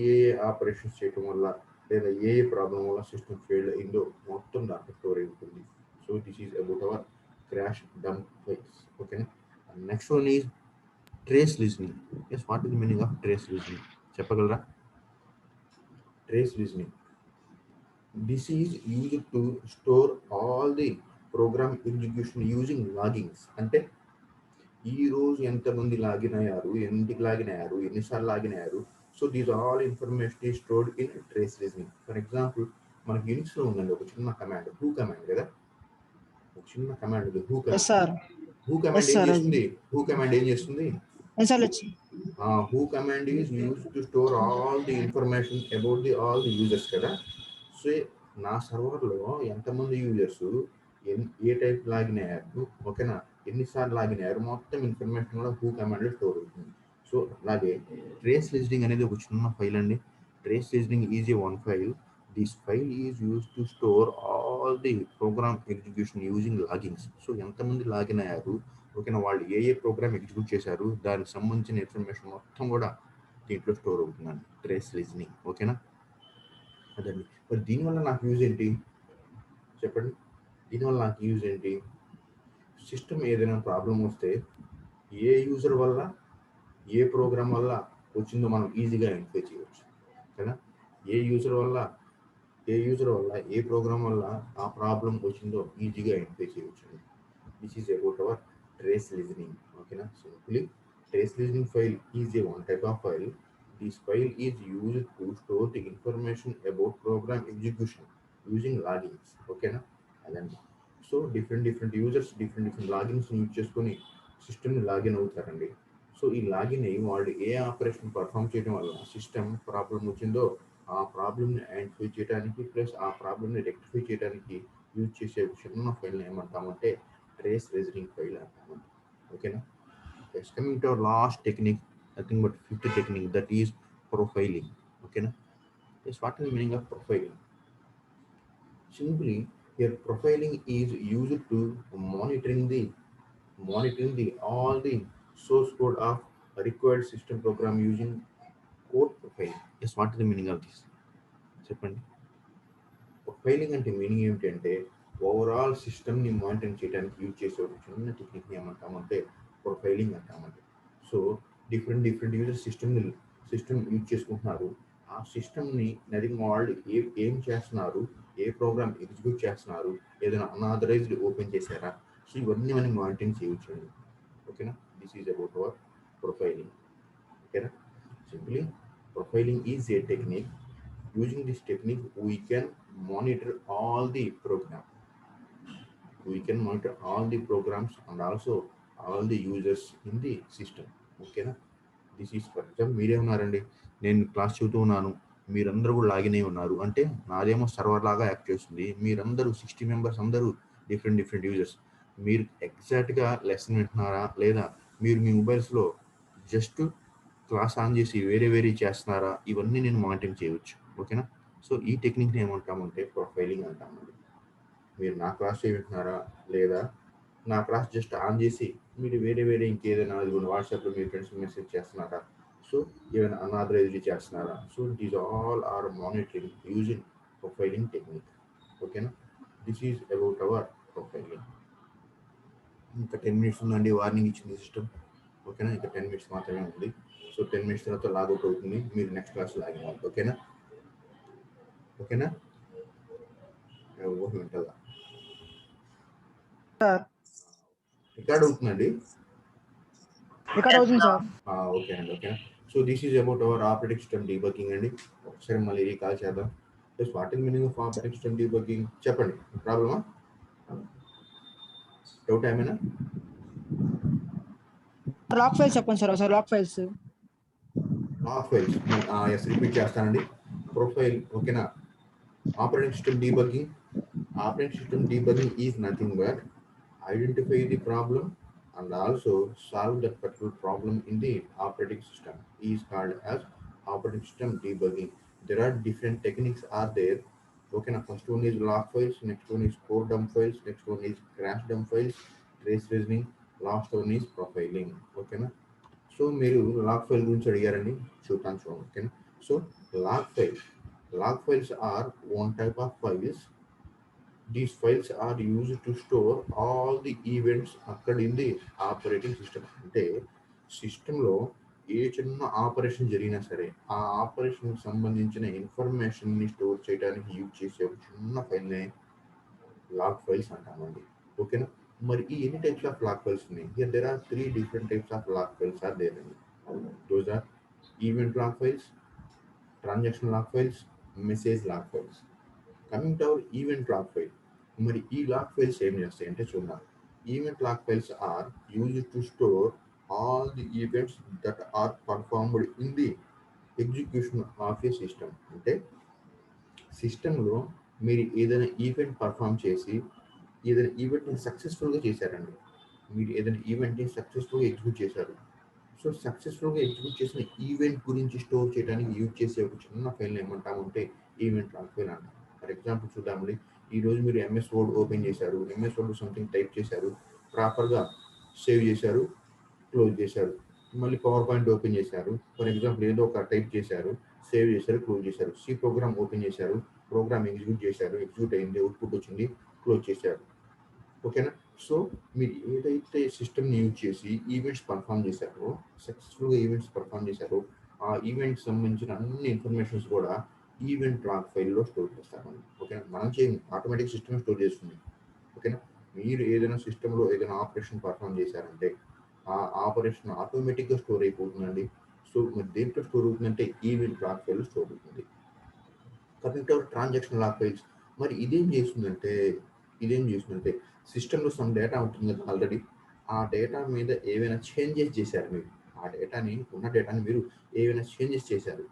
ఏ operations చేయటం వల్ల లేదా ఏ ప్రాబ్లం వల్ల system fail అయిందో మొత్తం దాంట్లో స్టోర్ అయి ఉంటుంది. So this is about our crash dump files. ఓకేనా. Next one is trace listening. Yes, what is the meaning of trace listening చెప్పగలరా? Trace listening, this is used to store all the program execution using loggings. అంటే ఈ రోజు ఎంతమంది login అయ్యారు, ఎందుకు login అయ్యారు, ఎన్నిసార్లు లాగిన్ అయ్యారు. So these all information is stored in trace listening. For example మనకి యూనిక్స్లో ఉందండి ఒక చిన్న కమాండ్, హూ కమాండ్ కదా, ఒక చిన్న కమాండ్ ఉంది హూ కమాండ్. హూ కమాండ్ ఏం చేస్తుంది? Who command is used to store all the information about the all the users కదా. సో నా సర్వర్లో ఎంతమంది యూజర్స్ ఏ టైప్ లాగిన్ అయ్యారు, ఓకేనా, ఎన్నిసార్లు లాగిన్ అయ్యారు, మొత్తం ఇన్ఫర్మేషన్ కూడా హూ కమాండ్లో స్టోర్ అవుతుంది. సో అలాగే ట్రేస్ లిజనింగ్ అనేది ఒక చిన్న ఫైల్ అండి. Trace listening is a one file. This file is used to store all the programme execution using logins. So ఎంతమంది లాగిన్ అయ్యారు, ఓకేనా, వాళ్ళు ఏ ప్రోగ్రామ్ ఎగ్జిక్యూట్ చేశారు, దానికి సంబంధించిన ఇన్ఫర్మేషన్ మొత్తం కూడా దీంట్లో స్టోర్ అవుతుందండి, ట్రేస్ రీజనింగ్. ఓకేనా, అదండి. మరి దీనివల్ల నాకు యూజ్ ఏంటి చెప్పండి? దీనివల్ల నాకు యూజ్ ఏంటి? సిస్టమ్ ఏదైనా ప్రాబ్లం వస్తే ఏ యూజర్ వల్ల ఏ ప్రోగ్రామ్ వల్ల వచ్చిందో మనం ఈజీగా ఐడెంటిఫై చేయవచ్చు. ఓకేనా, ఏ యూజర్ వల్ల ఏ ప్రోగ్రామ్ వల్ల ఆ ప్రాబ్లం వచ్చిందో ఈజీగా ఐడెంటిఫై చేయవచ్చు. This is about our trace listening. ఓకేనా, simply trace listening file is a one type of file. This file is used to store the information about program execution using logins. ఓకేనా, అదండి. So different users different logins use చేసుకొని సిస్టమ్ని login అవుతారండి. So ఈ login అయ్యి వాళ్ళు ఏ operation perform చేయడం వల్ల సిస్టమ్ ప్రాబ్లం వచ్చిందో ఆ ప్రాబ్లమ్ని ఐడెంటిఫై చేయడానికి ప్లస్ ఆ ప్రాబ్లమ్ని రెక్టిఫై చేయడానికి యూజ్ చేసే చిన్న ఫైల్ని ఏమంటామంటే ట్రేస్ రీజనింగ్ ఫైల్ అంటామండి. ఓకేనా, yes, coming to our last technique, nothing but fifth technique, that is profiling. Okay, yes, what is the meaning of profiling? Simply, here profiling is used to monitoring the all the source code of a required system program using code profiling. Yes, what is the meaning of this? చెప్పండి. Profiling అంటే meaning ఏమిటంటే overall సిస్టమ్ని monitoring చేయడానికి use చేసే ఒక చిన్న టెక్నిక్ని ఏమంటామంటే profiling అంటామండి. So different user system use చేసుకుంటున్నారు. ఆ సిస్టమ్ని నథింగ్ వాళ్ళు ఏం చేస్తున్నారు, ఏ ప్రోగ్రామ్ ఎగ్జిక్యూట్ చేస్తున్నారు, ఏదైనా అన్ఆథరైజ్డ్ ఓపెన్ చేశారా, సో ఇవన్నీ మనం మానిటరింగ్ చేయవచ్చు అండి. ఓకేనా, this is about our profiling. ఓకేనా, simply profiling is a technique. Using this technique, we can monitor all the program. We can monitor all the programs and also all the users in the system. ఓకేనా, this is for example మీరే ఉన్నారండి, నేను class చెబుతూ ఉన్నాను, మీరందరూ కూడా login అయి ఉన్నారు అంటే నాదేమో సర్వర్ లాగా యాక్ట్ చేస్తుంది. మీరందరూ 60 మెంబర్స్ అందరూ డిఫరెంట్ యూజర్స్. మీరు ఎగ్జాక్ట్గా లెసన్ వింటున్నారా లేదా మీరు మీ మొబైల్స్లో జస్ట్ క్లాస్ ఆన్ చేసి వేరే చేస్తున్నారా, ఇవన్నీ నేను మానిటరింగ్ చేయవచ్చు. ఓకేనా, సో ఈ టెక్నిక్ని ఏమంటామంటే ప్రొఫైలింగ్ అంటామండి. మీరు నా క్లాస్ వింటున్నారా లేదా నా క్లాస్ జస్ట్ ఆన్ చేసి మీరు వేరే ఇంకేదైనా వాట్సాప్లో మీ ఫ్రెండ్స్ మెసేజ్ చేస్తున్నారా, సో ఏమైనా అన్ఆథరైజ్డ్ చేస్తున్నారా, so these all are monitoring using profiling technique. ఓకేనా, this is about our profiling. ఇంకా 10 minutes ఉందండి, వార్నింగ్ ఇచ్చింది సిస్టమ్. ఓకేనా, ఇంకా 10 minutes మాత్రమే ఉంది. సో 10 minutes తర్వాత లాగౌట్ అవుతుంది, మీరు నెక్స్ట్ క్లాస్ లాగిన్ అవ్వాలి. ఓకేనా, వింటుందా? సార్ రికార్డ్ అవుతుందండి. రికార్డ్ అవుతుంది సార్. ఓకే అండి, ఓకేనా. So this is about hour operating system debugging అండి. ఒకసారి మళ్ళీ రీకాల్ చేద్దాం. Just what is meaning of operating system debugging చెప్పండి. ప్రాబ్లమా, డౌట్ ఏమైనా? లాక్ ఫైల్స్ చెప్పండి సార్ ఒకసారి. లాక్ ఫైల్స్ ఎస్, రిపీట్ చేస్తానండి. ప్రొఫైల్. ఓకేనా, operating system debugging. Operating system debugging is nothing but identify the problem and also solve that particular problem in the operating system is called as operating system debugging. There are different techniques are there. Okay, now first one is log files, next one is core dump files, next one is crash dump files, trace reasoning, last one is profiling. Okay, na? So మీరు log file గురించి అడిగారండి, చూద్దాం చూడండి. ఓకేనా, so log files are one type of files. These files are used to store all the events occurred in the operating system. అంటే సిస్టంలో ఏ చిన్న operation జరిగినా సరే ఆ ఆపరేషన్కి సంబంధించిన ఇన్ఫర్మేషన్ని స్టోర్ చేయడానికి యూజ్ చేసే ఒక చిన్న ఫైల్నే లాగ్ ఫైల్స్ అంటామండి. ఓకేనా, మరి ఈ ఎన్ని టైప్స్ ఆఫ్ లాగ్ ఫైల్స్ ఉన్నాయి? Here there are 3 different types of log files are there అండి. Those are event log files, transaction log files, message log files. Coming to our event log file. మరి ఈ log files ఏం చేస్తాయి అంటే చూద్దాం. Event log files are used to store all the events that are performed in the execution of a system. అంటే సిస్టంలో మీరు ఏదైనా ఈవెంట్ పర్ఫామ్ చేసి ఏదైనా ఈవెంట్ని సక్సెస్ఫుల్గా చేశారండి, మీరు ఏదైనా ఈవెంట్ని సక్సెస్ఫుల్గా ఎగ్జిక్యూట్ చేశారు. సో సక్సెస్ఫుల్గా ఎగ్జిక్యూట్ చేసిన ఈవెంట్ గురించి స్టోర్ చేయడానికి యూజ్ చేసే ఒక చిన్న ఫైల్ని ఏమంటామంటే ఈవెంట్ లాగ్ ఫైల్ అంటాం. ఫర్ ఎగ్జాంపుల్ చూద్దామండి, ఈరోజు మీరు ఎంఎస్ వర్డ్ ఓపెన్ చేశారు, ఎంఎస్ వర్డ్ సంథింగ్ టైప్ చేశారు, ప్రాపర్గా సేవ్ చేశారు, క్లోజ్ చేశారు. మళ్ళీ పవర్ పాయింట్ ఓపెన్ చేశారు. ఫర్ ఎగ్జాంపుల్ ఏదో ఒక టైప్ చేశారు, సేవ్ చేశారు, క్లోజ్ చేశారు. సి ప్రోగ్రామ్ ఓపెన్ చేశారు, ప్రోగ్రామ్ ఎగ్జిక్యూట్ చేశారు, ఎగ్జిక్యూట్ అయింది, అవుట్పుట్ వచ్చింది, క్లోజ్ చేశారు. ఓకేనా? సో మీరు ఏదైతే సిస్టమ్ని యూజ్ చేసి ఈవెంట్స్ పర్ఫామ్ చేశారో, సక్సెస్ఫుల్గా ఈవెంట్స్ పర్ఫామ్ చేశారో, ఆ ఈవెంట్కి సంబంధించిన అన్ని ఇన్ఫర్మేషన్స్ కూడా ఈవెంట్ లాగ్ ఫైల్లో స్టోర్ చేస్తామండి. ఓకేనా? మనం చేయం, ఆటోమేటిక్ సిస్టమ్ స్టోర్ చేస్తుంది. ఓకేనా? మీరు ఏదైనా సిస్టంలో ఏదైనా ఆపరేషన్ పర్ఫామ్ చేశారంటే ఆ ఆపరేషన్ ఆటోమేటిక్గా స్టోర్ అయిపోతుందండి. సో మరి దేంట్లో స్టోర్ అవుతుందంటే ఈవెంట్ లాగ్ ఫైల్లో స్టోర్ అవుతుంది. Coming to transaction log files, మరి ఇదేం చేస్తుందంటే సిస్టంలో సమ్ డేటా ఉంటుంది కదా ఆల్రెడీ, ఆ డేటా మీద ఏవైనా చేంజెస్ చేశారు మీరు, ఆ డేటాని ఉన్న డేటాని మీరు ఏవైనా చేంజెస్ చేశారు.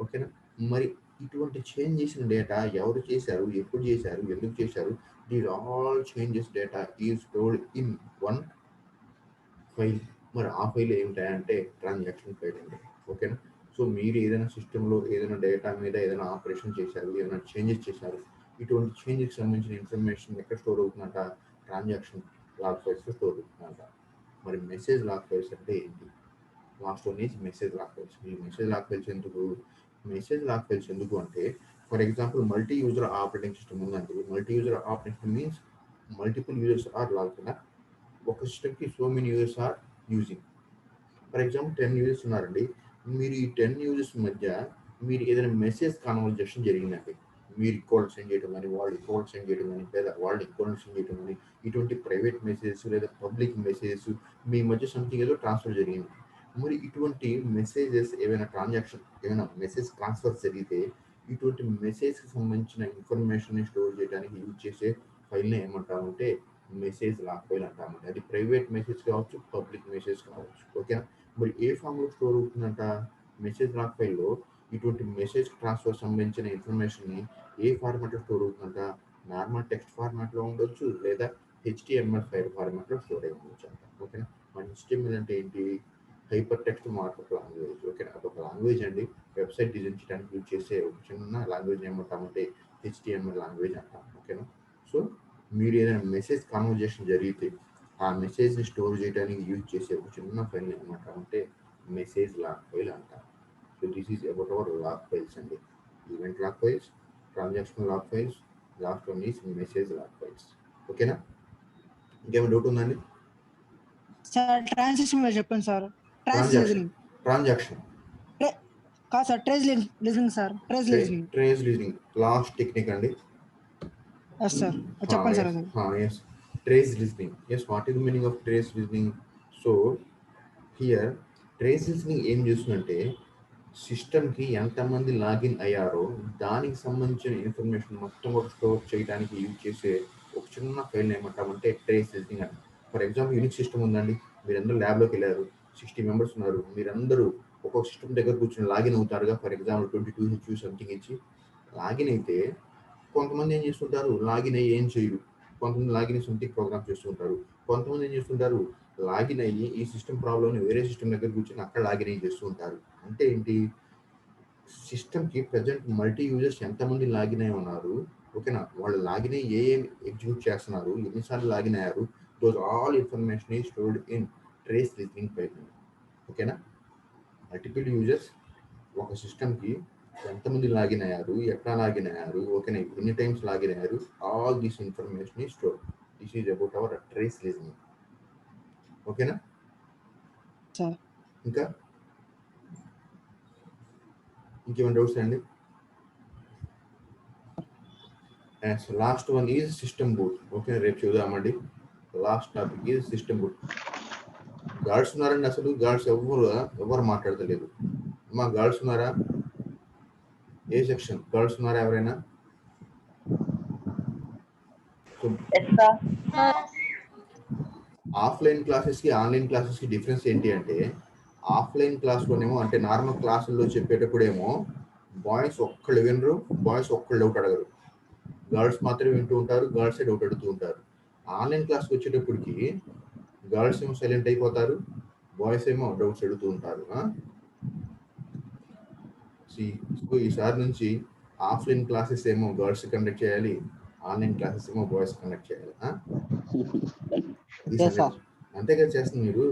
ఓకేనా? మరి ఇటువంటి చేంజ్ చేసిన డేటా ఎవరు చేశారు, ఎప్పుడు చేశారు, ఎందుకు చేశారు, these all changes data is stored in one file. మరి ఆ ఫైల్ ఏమిటంటే ట్రాన్సాక్షన్ ఫైల్ అండి. ఓకేనా? సో మీరు ఏదైనా సిస్టంలో ఏదైనా డేటా మీద ఏదైనా ఆపరేషన్ చేశారు, ఏదైనా చేంజెస్ చేశారు, ఇటువంటి చేంజెస్కి సంబంధించిన ఇన్ఫర్మేషన్ ఎక్కడ స్టోర్ అవుతుందంట, ట్రాన్సాక్షన్ లాగ్ ఫైల్స్లో స్టోర్ అవుతుందంట. మరి మెసేజ్ లాగ్ ఫైల్స్ అంటే ఏంటి? Last one is message log files. ఈ మెసేజ్ లాగ్ ఫైల్స్ ఎందుకు అంటే for example multi user operating system ఉందండి. Multi user operating means multiple users are లాగుతున్నా, ఒక సిస్టమ్కి so many users are using. For example 10 users ఉన్నారండి. మీరు ఈ 10 యూజర్స్ మధ్య మీరు ఏదైనా మెసేజ్ కాన్వర్జేషన్ జరిగిందండి, మీరు కోడ్ సెండ్ చేయడం కానీ, వాళ్ళు కోడ్ సెండ్ చేయడం కానీ, లేదా వాళ్ళు కోడ్ సెండ్ చేయడం కానీ, ఇటువంటి ప్రైవేట్ మెసేజెస్ లేదా పబ్లిక్ మెసేజెస్ మీ మధ్య సంథింగ్ ఏదో ట్రాన్స్ఫర్ జరిగింది. మరి ఇటువంటి మెసేజెస్ ఏమైనా మెసేజ్ ట్రాన్స్ఫర్ జరిగితే ఇటువంటి మెసేజ్కి సంబంధించిన ఇన్ఫర్మేషన్ స్టోర్ చేయడానికి యూజ్ చేసే ఫైల్ని ఏమంటామంటే మెసేజ్ లాగ్ ఫైల్ అంటామండి. అది ప్రైవేట్ మెసేజ్ కావచ్చు, పబ్లిక్ మెసేజ్ కావచ్చు. ఓకేనా? మరి ఏ ఫామ్లో స్టోర్ అవుతుందంట మెసేజ్ లాగ్ ఫైల్లో, ఇటువంటి మెసేజ్ ట్రాన్స్ఫర్ సంబంధించిన ఇన్ఫర్మేషన్ని ఏ ఫార్మాట్లో స్టోర్ అవుతుందంట, నార్మల్ టెక్స్ట్ ఫార్మాట్లో ఉండొచ్చు, లేదా HTML ఫైల్ ఫార్మాట్లో స్టోర్ అయి ఉండొచ్చు అంట. ఓకేనా? మన HTML అంటే ఏంటి? Hyper text markup language. ఓకేనా? అదొక లాంగ్వేజ్ అండి. వెబ్సైట్ డిజైన్ చేయడానికి యూజ్ చేసే ఒక చిన్న లాంగ్వేజ్ ఏమంటామంటే HTML లాంగ్వేజ్ అంటాం. ఓకేనా? సో మీరు ఏదైనా మెసేజ్ కాన్వర్జేషన్ జరిగితే ఆ మెసేజ్ని స్టోర్ చేయడానికి యూజ్ చేసే ఒక చిన్న ఫైల్ ఏమంటామంటే మెసేజ్ లాగ్ ఫైల్ అంటాం. So this is about our log files అండి. Event log files, transaction log files, last one is message log files. ఓకేనా? ఇంకేమైనా డౌట్ ఉందండి? సార్ ట్రాన్సాక్షన్ చెప్పండి సార్. ట్రాన్సాక్షన్ కాదు sir, trace listening sir. Trace listening last technique అండి. Yes sir, చెప్పండి sir. అది Yes, trace listening. Yes, what is the meaning of trace listening? So here trace listening ఏం చేస్తుందంటే సిస్టమ్కి ఎంతమంది లాగిన్ అయ్యారో దానికి సంబంధించిన ఇన్ఫర్మేషన్ మొత్తం కూడా స్టోర్ చేయడానికి యూజ్ చేసే ఒక చిన్న ఫైల్ ఏమంటామంటే ట్రేస్ లిజనింగ్ అండి. ఫర్ ఎగ్జాంపుల్ యూనిక్ సిస్టమ్ ఉందండి, మీరందరూ ల్యాబ్లోకి వెళ్ళారు, 60 మెంబర్స్ ఉన్నారు, మీరందరూ ఒక్కొక్క సిస్టమ్ దగ్గర కూర్చొని లాగిన్ అవుతారుగా. ఫర్ ఎగ్జాంపుల్ 22HU సంథింగ్ ఇచ్చి లాగిన్ అయితే కొంతమంది ఏం చేస్తుంటారు, లాగిన్ అయ్యి ఏం చేయరు. కొంతమంది లాగిన్ అయ్యి సంథింగ్ ప్రోగ్రామ్ చేస్తుంటారు. కొంతమంది ఏం చేస్తుంటారు, లాగిన్ అయ్యి ఈ సిస్టమ్ ప్రాబ్లమ్ని వేరే సిస్టమ్ దగ్గర కూర్చొని అక్కడ లాగిన్ అయ్యి చేస్తూ ఉంటారు. అంటే ఏంటి, సిస్టమ్కి ప్రజెంట్ మల్టీ యూజర్స్ ఎంతమంది లాగిన్ అయ్యి ఉన్నారు, ఓకేనా, వాళ్ళు లాగిన్ అయ్యి ఏం ఎగ్జిక్యూట్ చేస్తున్నారు, ఎన్నిసార్లు లాగిన్ అయ్యారు, those all information is stored in trace listening file. ఓకేనా? మల్టిపుల్ యూజర్స్ ఒక సిస్టమ్కి ఎంతమంది లాగిన్ అయ్యారు, ఎట్లా లాగిన్ అయ్యారు, ఓకేనా, ఎన్ని టైమ్స్ లాగిన్ అయ్యారు, all this information is stored. This is about our trace listening. ఓకేనా? సార్ ఇంకా ఇంకేమైనా డౌట్స్ అండి? Last one is system boot. Okay, రేపు చూద్దామండి. Last topic is system boot. Guards ఉన్నారండి, అసలు గార్డ్స్ ఎవరు మాట్లాడతలేదు. మా గార్డ్స్ ఉన్నారా? ఏ సెక్షన్ గార్డ్స్ ఉన్నారా ఎవరైనా? ఆఫ్లైన్ క్లాసెస్కి ఆన్లైన్ క్లాసెస్కి డిఫరెన్స్ ఏంటి అంటే, ఆఫ్లైన్ క్లాస్లోనేమో అంటే నార్మల్ క్లాసుల్లో చెప్పేటప్పుడేమో బాయ్స్ ఒక్కళ్ళు వినరు, బాయ్స్ ఒక్కళ్ళు డౌట్ అడగరు, గర్ల్స్ మాత్రమే వింటూ ఉంటారు, గర్ల్స్ డౌట్ అడుగుతూ ఉంటారు. ఆన్లైన్ క్లాస్కి వచ్చేటప్పటికి గర్ల్స్ ఏమో సైలెంట్ అయిపోతారు, బాయ్స్ ఏమో డౌట్స్ అడుగుతూ ఉంటారు. సో ఈసారి నుంచి ఆఫ్లైన్ క్లాసెస్ ఏమో గర్ల్స్ కండక్ట్ చేయాలి, ఆన్లైన్ క్లాసెస్ ఏమో బాయ్స్ కండక్ట్ చేయాలి. అంతే కదా చేస్తుంది మీరు.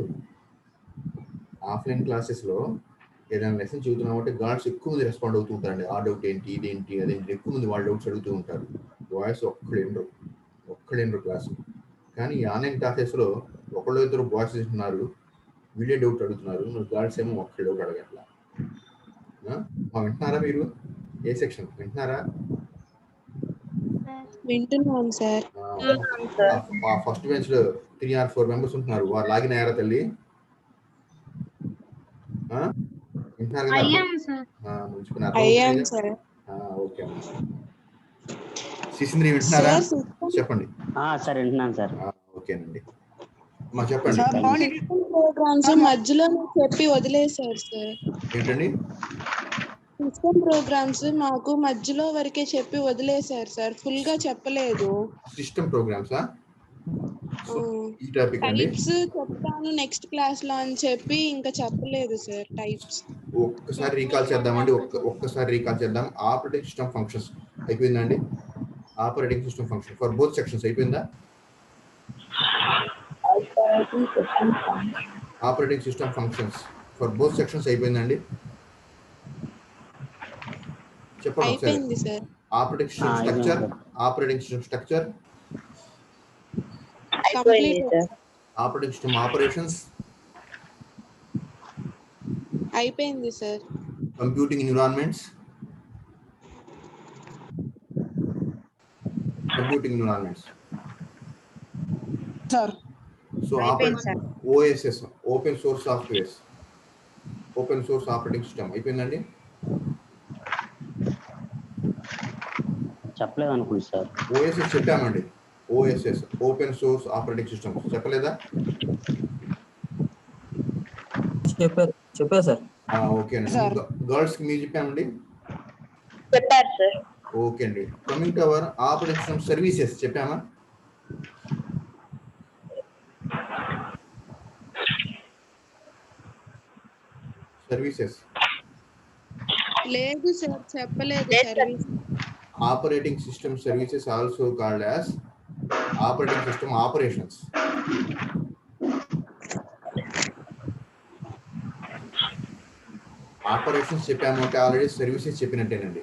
ఆఫ్లైన్ క్లాసెస్లో ఏదైనా లెసన్ చెబుతున్నాం అంటే గార్డ్స్ ఎక్కువ మంది రెస్పాండ్ అవుతూ ఉంటారండి. ఆ డౌట్ ఏంటి, ఇదేంటి, అదేంటి, ఎక్కువ మంది వాళ్ళ డౌట్స్ అడుగుతూ ఉంటారు. బాయ్స్ ఒక్కళ్ళు క్లాసు. కానీ ఈ ఆన్లైన్ క్లాసెస్లో ఒకళ్ళు ఇద్దరు బాయ్స్ ఉన్నారు, వీళ్ళే డౌట్ అడుగుతున్నారు, గార్డ్స్ ఏమో ఒక్కళ్ళు డౌట్ అడగట్లా. వింటున్నారా మీరు? ఏ సెక్షన్ వింటున్నారా? వింటున్నాం సార్. ఫస్ట్ బెంచ్ లో 3 or 4 మెంబర్స్ ఉంటున్నారు. వారు లాగిన్ అయ్యారా తల్లి? వింటున్నారు కదా? ముంచుకున్నారు. అయ్యాం సార్. ఓకే అమ్మా. శిశింద్రి వింటున్నారా? సార్ చెప్పండి. సార్ వింటున్నాను సార్. ఓకేనండి అమ్మా, చెప్పండి. సార్ మార్నింగ్ సిస్టమ్ ప్రోగ్రామ్స్ మధ్యలో చెప్పి వదిలేశారు సార్. ఏంటండి? సిస్టమ్ ప్రోగ్రామ్స్ మాకు మధ్యలో వరకే చెప్పి వదిలేశారు సార్, ఫుల్ గా చెప్పలేదు. సిస్టమ్ ప్రోగ్రామ్సా? ఈ టాపిక్ అండి. టైప్స్ చెప్తాను నెక్స్ట్ క్లాస్ లో అని చెప్పి ఇంకా చెప్పలేదు సార్. టైప్స్ ఒక్కసారి రీకాల్ చేద్దామండి. ఒక్కసారి రీకాల్ చేద్దాం. ఆపరేటింగ్ సిస్టమ్ ఫంక్షన్స్ అయిపోయిందండి. Operating system function for both sections అయిపోయిందా? Operating system functions for both sections అయిపోయిందండి. చెప్పండి ఒకసారి. అయిపోయింది sir. Operating system structure complete. Operating system operations అయిపోయింది sir. Computing environments sir. So OSS open source softwares, open source operating system అయిపోయిందండి. చెప్పలేదు అనుకుంటా sir. OSS చెప్పామండి. OSS open source operating system చెప్పలేదా? చెప్పారు సార్. ఓకే అండి. గర్ల్స్ కి మీరు చెప్పామండి. చెప్పారు సార్. ఓకే అండి. Coming to our operating system services చెప్పామా? సర్వీసెస్ లేదు సార్, చెప్పలేదు. Service operating system services also called as operating system operations. Operations చెప్పాము అంటే ఆల్రెడీ సర్వీసెస్ చెప్పినట్టేనండి.